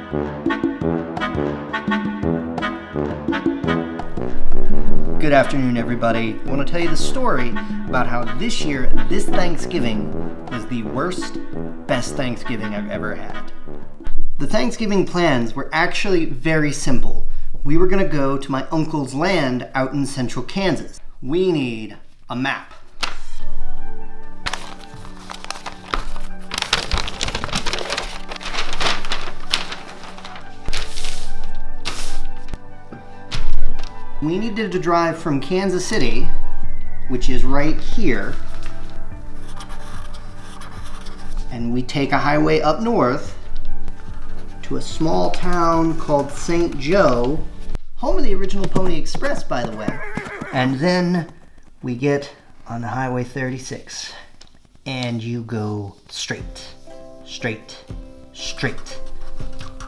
Good afternoon, everybody. I want to tell you the story about how this year, this Thanksgiving, was the worst, best Thanksgiving I've ever had. The Thanksgiving plans were actually very simple. We were going to go to my uncle's land out in central Kansas. We need a map. We needed to drive from Kansas City, which is right here, and we take a highway up north to a small town called St. Joe, home of the original Pony Express, by the way. And then we get on the Highway 36, and you go straight, straight, straight,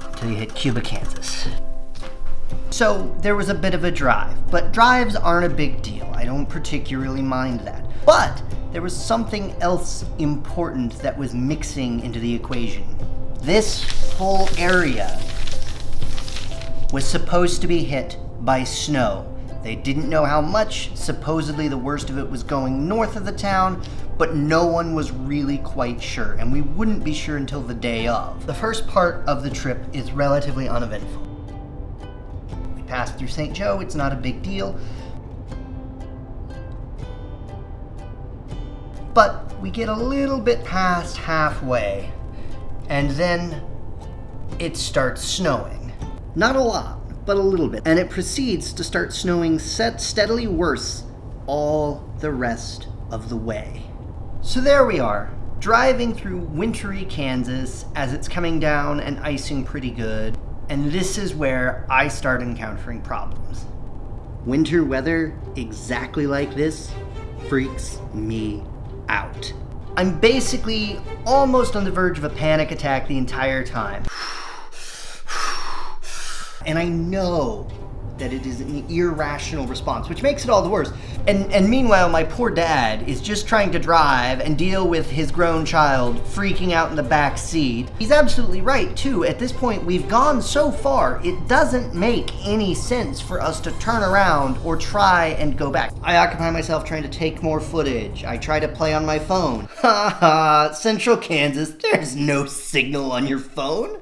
until you hit Cuba, Kansas. So there was a bit of a drive, but drives aren't a big deal. I don't particularly mind that. But there was something else important that was mixing into the equation. This whole area was supposed to be hit by snow. They didn't know how much. Supposedly the worst of it was going north of the town, but no one was really quite sure, and we wouldn't be sure until the day of. The first part of the trip is relatively uneventful. Pass through St. Joe, it's not a big deal. But we get a little bit past halfway, and then it starts snowing. Not a lot, but a little bit. And it proceeds to start snowing steadily worse all the rest of the way. So there we are, driving through wintry Kansas as it's coming down and icing pretty good. And this is where I start encountering problems. Winter weather exactly like this freaks me out. I'm basically almost on the verge of a panic attack the entire time. And I know that it is an irrational response, which makes it all the worse. And meanwhile, my poor dad is just trying to drive and deal with his grown child freaking out in the back seat. He's absolutely right, too. At this point, we've gone so far, it doesn't make any sense for us to turn around or try and go back. I occupy myself trying to take more footage. I try to play on my phone. Ha ha, Central Kansas, there's no signal on your phone.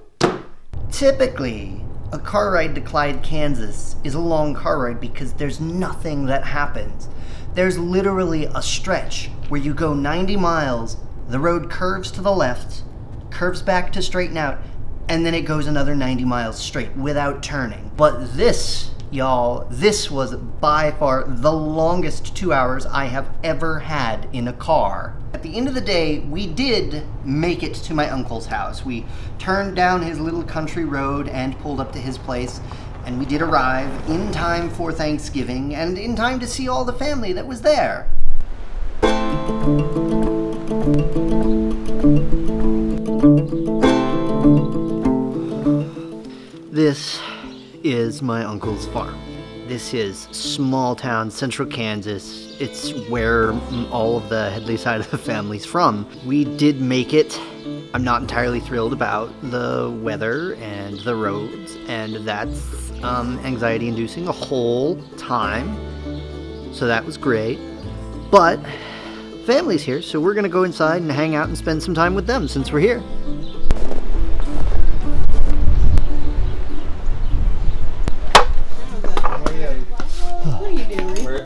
Typically, a car ride to Clyde, Kansas is a long car ride because there's nothing that happens. There's literally a stretch where you go 90 miles, the road curves to the left, curves back to straighten out, and then it goes another 90 miles straight without turning. But this, y'all, this was by far the longest 2 hours I have ever had in a car. At the end of the day, we did make it to my uncle's house. We turned down his little country road and pulled up to his place, and we did arrive in time for Thanksgiving and in time to see all the family that was there. This is my uncle's farm. This is small town central Kansas. It's where all of the Headley side of the family's from. We did make it. I'm not entirely thrilled about the weather and the roads, and that's anxiety-inducing the whole time. So that was great. But family's here, so we're gonna go inside and hang out and spend some time with them since we're here.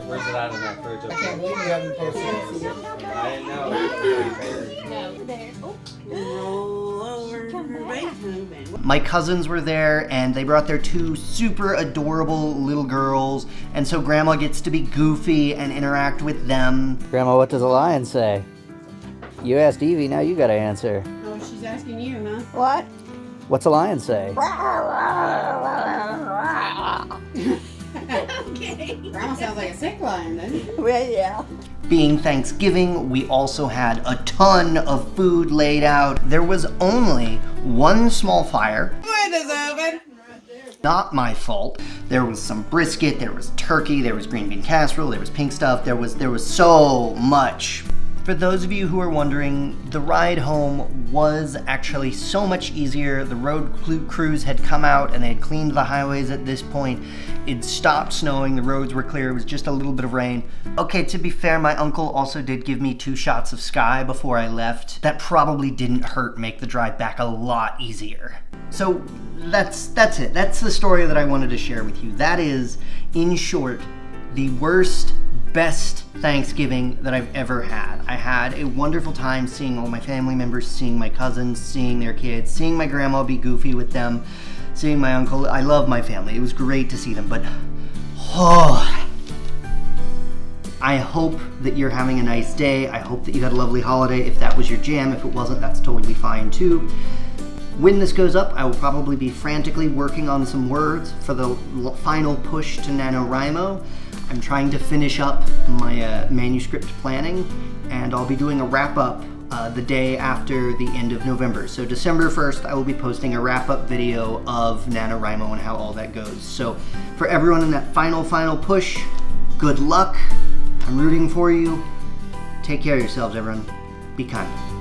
Where's it out in that fridge? I can't believe you haven't posted it. I didn't know. My cousins were there, and they brought their two super adorable little girls, and so Grandma gets to be goofy and interact with them. Grandma, what does a lion say? You asked Evie, now you gotta answer. Oh, she's asking you, huh? What? What's a lion say? Okay. Grandma sounds like a sick lion, doesn't it? Well, yeah. Being Thanksgiving, we also had a ton of food laid out. There was only one small fire. Windows open. Not my fault. There was some brisket, there was turkey, there was green bean casserole, there was pink stuff, there was so much For those of you who are wondering, the ride home was actually so much easier. The road crews had come out and they had cleaned the highways at this point. It stopped snowing, the roads were clear, it was just a little bit of rain. Okay, to be fair, my uncle also did give me 2 shots of Sky before I left. That probably didn't hurt make the drive back a lot easier. So that's it. That's the story that I wanted to share with you. That is, in short, the worst, best Thanksgiving that I've ever had. I had a wonderful time seeing all my family members, seeing my cousins, seeing their kids, seeing my grandma be goofy with them, seeing my uncle. I love my family. It was great to see them, but I hope that you're having a nice day. I hope that you had a lovely holiday. If that was your jam, if it wasn't, that's totally fine too. When this goes up, I will probably be frantically working on some words for the final push to NaNoWriMo. I'm trying to finish up my manuscript planning, and I'll be doing a wrap-up the day after the end of November. So December 1st, I will be posting a wrap-up video of NaNoWriMo and how all that goes. So for everyone in that final push, good luck. I'm rooting for you. Take care of yourselves, everyone. Be kind.